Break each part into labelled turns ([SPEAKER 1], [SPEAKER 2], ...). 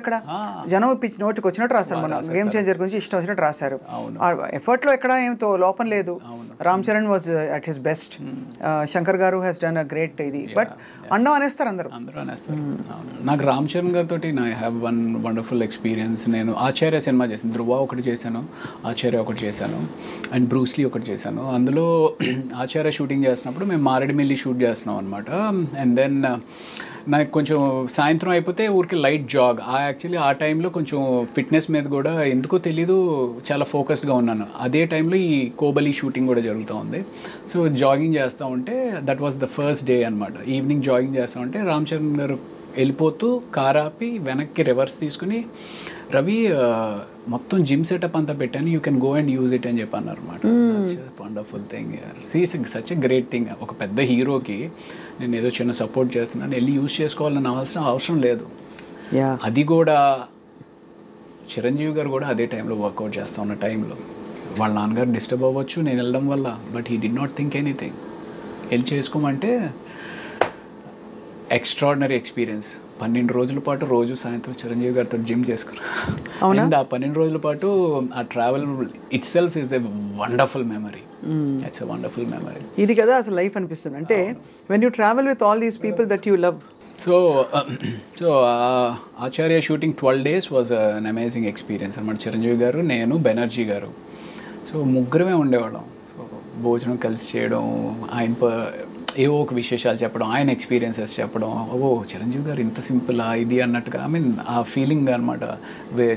[SPEAKER 1] అక్కడ జనం పిచ్చి నోటికి వచ్చినట్టు రాశారు. మన గేమ్ చేంజర్ గురించి ఇష్టం వచ్చినట్టు రాశారు. ఎఫర్ట్ లో ఎక్కడ ఏమితో లోపం లేదు. Ram Charan was at his best. Shankar గారు హెస్ డన్ అ గ్రేట్ ఇది. బట్ అన్నం అనేస్తారు అందరూ
[SPEAKER 2] అనేస్తారు. నాకు రామ్ చరణ్ గారితో I have one wonderful experience. నేను ఆచార్య సినిమా చేశాను, ధ్రువ ఒకటి చేశాను, ఆచార్య ఒకటి చేశాను, అండ్ బ్రూస్లీ ఒకటి చేశాను. అందులో ఆచార్య షూటింగ్ చేసినప్పుడు మేము మారేడుమిల్లి షూట్ చేస్తున్నాం అనమాట. అండ్ దెన్ నాకు కొంచెం సాయంత్రం అయిపోతే ఊరికి లైట్ జాగ్. యాక్చువల్లీ ఆ టైంలో కొంచెం ఫిట్నెస్ మీద కూడా ఎందుకో తెలీదు చాలా ఫోకస్డ్గా ఉన్నాను. అదే టైంలో ఈ కోబలి షూటింగ్ కూడా జరుగుతూ ఉంది. సో జాగింగ్ చేస్తూ ఉంటే that was the first day అనమాట. ఈవినింగ్ జాగింగ్ చేస్తూ ఉంటే రామ్ చరణ్ గారు వెళ్ళిపోతూ కార్ ఆపి వెనక్కి రివర్స్ తీసుకుని, రవి మొత్తం జిమ్ సెటప్ అంతా పెట్టాను, you can go and use it అని చెప్పి అన్నారు అనమాట. Wonderful thing, such a great thing. ఒక పెద్ద హీరోకి నేను ఏదో చిన్న సపోర్ట్ చేస్తున్నాను, వెళ్ళి యూజ్ చేసుకోవాలని అవసరం లేదు. అది కూడా చిరంజీవి గారు కూడా అదే టైంలో వర్కౌట్ చేస్తూ ఉన్న టైంలో వాళ్ళ నాన్నగారు డిస్టర్బ్ అవ్వచ్చు నేను వెళ్ళడం వల్ల, but he did not think anything. వెళ్ళి చేసుకోమంటే ఎక్స్ట్రాడినరీ ఎక్స్పీరియన్స్. 12 రోజుల పాటు రోజు సాయంత్రం చిరంజీవి గారితో జిమ్ చేసుకున్నాను. అండ్ ఆ 12 రోజుల పాటు ఆ travel it self is a wonderful memory. It's a wonderful memory.
[SPEAKER 1] ఇది కదా అసలు లైఫ్ అనిపిస్తుంది. అంటే when you travel with all these people that you love.
[SPEAKER 2] So Acharya shooting 12 days was an amazing experience అనమాట. చిరంజీవి గారు, నేను, బెనర్జీ గారు, సో ముగ్గురమే ఉండేవాళ్ళం. సో భోజనం కలిసి చేయడం, ఆయన ఏవో ఒక విశేషాలు చెప్పడం, ఆయన ఎక్స్పీరియన్సెస్ చెప్పడం. చిరంజీవి గారు ఇంత సింపుల్ ఇది అన్నట్టుగా, ఐ మీన్ ఆ ఫీలింగ్ అనమాట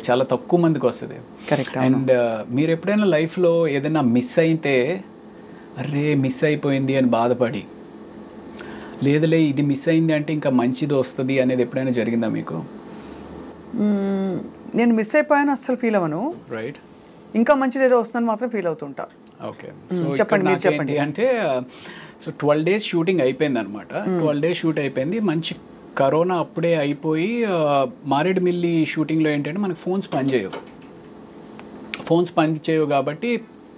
[SPEAKER 2] చాలా తక్కువ మందికి వస్తుంది.
[SPEAKER 1] కరెక్ట్.
[SPEAKER 2] అండ్ మీరు ఎప్పుడైనా లైఫ్లో ఏదైనా మిస్ అయితే అరే మిస్ అయిపోయింది అని బాధపడి, లేదులే ఇది మిస్ అయింది అంటే ఇంకా మంచిది వస్తుంది అనేది ఎప్పుడైనా జరిగిందా మీకు?
[SPEAKER 1] నేను మిస్ అయిపోయాను అస్సలు ఫీల్ అవ్వను.
[SPEAKER 2] రైట్.
[SPEAKER 1] ఇంకా మంచిది ఏదో వస్తుందని మాత్రం ఫీల్ అవుతుంటా.
[SPEAKER 2] ఓకే. సో చెప్పండి అంటే సో 12 days షూటింగ్ అయిపోయింది అనమాట. 12 days షూట్ అయిపోయింది. మంచి కరోనా అప్పుడే అయిపోయి మారేడుమిల్లి షూటింగ్లో ఏంటంటే మనకి ఫోన్స్ పనిచేయవు కాబట్టి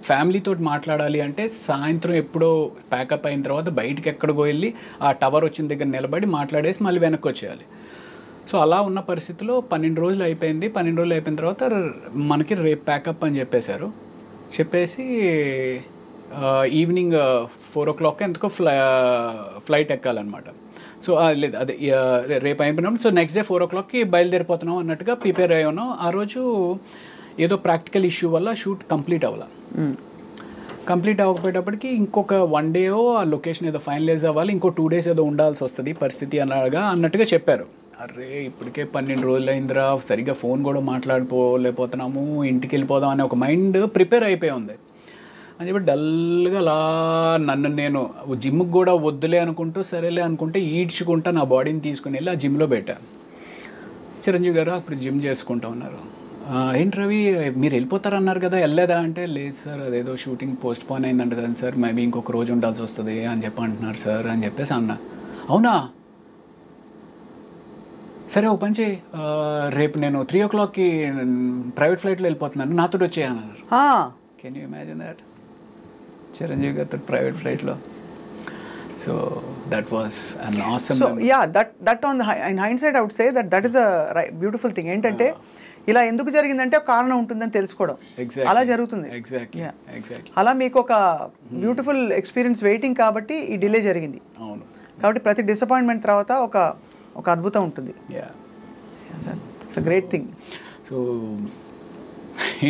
[SPEAKER 2] ఫ్యామిలీతో మాట్లాడాలి అంటే సాయంత్రం ఎప్పుడో ప్యాకప్ అయిన తర్వాత బయటికి ఎక్కడికో వెళ్ళి ఆ టవర్ వచ్చిన దగ్గర నిలబడి మాట్లాడేసి మళ్ళీ వెనక్కి వచ్చేయాలి. సో అలా ఉన్న పరిస్థితిలో 12 రోజులు అయిపోయింది. 12 రోజులు అయిపోయిన తర్వాత మనకి రేపు ప్యాకప్ అని చెప్పేసి ఈవినింగ్ 4 o'clock ఎందుకో ఫ్లైట్ ఎక్కాలన్నమాట. సో లేదు అదే రేపు అయిపోయినప్పుడు సో నెక్స్ట్ డే 4 o'clockకి బయలుదేరిపోతున్నాం అన్నట్టుగా ప్రిపేర్ అయ్యి ఉన్నాం. ఆ రోజు ఏదో ప్రాక్టికల్ ఇష్యూ వల్ల షూట్ కంప్లీట్ అవ్వకపోయేటప్పటికి ఇంకొక 1 day ఆ లొకేషన్ ఏదో ఫైనలైజ్ అవ్వాలి, ఇంకో 2 days ఏదో ఉండాల్సి వస్తుంది పరిస్థితి అన్నట్టుగా చెప్పారు. అరే ఇప్పటికే 12 రోజులు అయిందిరా, సరిగ్గా ఫోన్ కూడా మాట్లాడుకోలేకపోతున్నాము, ఇంటికి వెళ్ళిపోదాం అనే ఒక మైండ్ ప్రిపేర్ అయిపోయి ఉంది అని చెప్పి డల్గా అలా నన్ను నేను జిమ్కి కూడా వద్దులే అనుకుంటూ సరేలే అనుకుంటే ఈడ్చుకుంటా నా బాడీని తీసుకుని వెళ్ళి ఆ జిమ్లో పెట్టా. చిరంజీవి గారు అప్పుడు జిమ్ చేసుకుంటా ఉన్నారు. ఏంటి రవి మీరు వెళ్ళిపోతారన్నారు కదా, వెళ్ళలేదా అంటే లేదు సార్ అదేదో షూటింగ్ పోస్ట్ పోన్ అయిందంట కదా సార్, మేబీ ఇంకొక రోజు ఉండాల్సి వస్తుంది అని చెప్పి అంటున్నారు సార్ అని చెప్పేసి అన్నా. అవునా సరే ఓ పని చేయి, రేపు నేను 3 o'clockకి ప్రైవేట్ ఫ్లైట్లో వెళ్ళిపోతున్నాను, నాతో వచ్చేయన్నారు. Can you imagine that? Chiranjeevi గారితో ప్రైవేట్ ఫ్లైట్లో. So that was an awesome.
[SPEAKER 1] So yeah that on in hindsight I would say that is a beautiful thing. ఏంటంటే ఇలా ఎందుకు జరిగిందంటే ఒక కారణం ఉంటుందని తెలుసుకోవడం, అలా జరుగుతుంది. అలా మీకు ఒక బ్యూటిఫుల్ ఎక్స్పీరియన్స్ వెయిటింగ్ కాబట్టి ఈ డిలే జరిగింది.
[SPEAKER 2] అవును.
[SPEAKER 1] కాబట్టి ప్రతి డిసప్పాయింట్మెంట్ తర్వాత ఒక అద్భుతం ఉంటుంది. It's a great thing.
[SPEAKER 2] So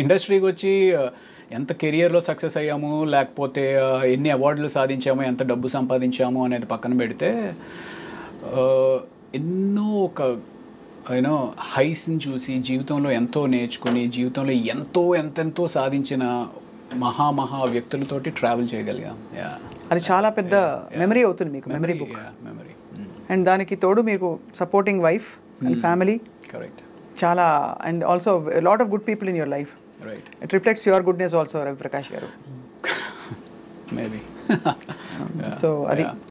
[SPEAKER 2] ఇండస్ట్రీకి వచ్చి ఎంత కెరియర్లో సక్సెస్ అయ్యాము, లేకపోతే ఎన్ని అవార్డులు సాధించాము, ఎంత డబ్బు సంపాదించాము అనేది పక్కన పెడితే ఎన్నో ఒక హైస్ని చూసి జీవితంలో ఎంతో నేర్చుకుని జీవితంలో ఎంతెంతో సాధించిన మహా వ్యక్తులతోటి ట్రావెల్ చేయగలిగాం.
[SPEAKER 1] అది చాలా పెద్ద మెమరీ అవుతుంది మీకు, మెమరీ బుక్. అండ్ దానికి తోడు మీకు supporting wife and family.
[SPEAKER 2] Correct.
[SPEAKER 1] చాలా and also lot of good people in your life.
[SPEAKER 2] Right.
[SPEAKER 1] It reflects your goodness also, Ravi Prakash garu.
[SPEAKER 2] Maybe.
[SPEAKER 1] So, Adi.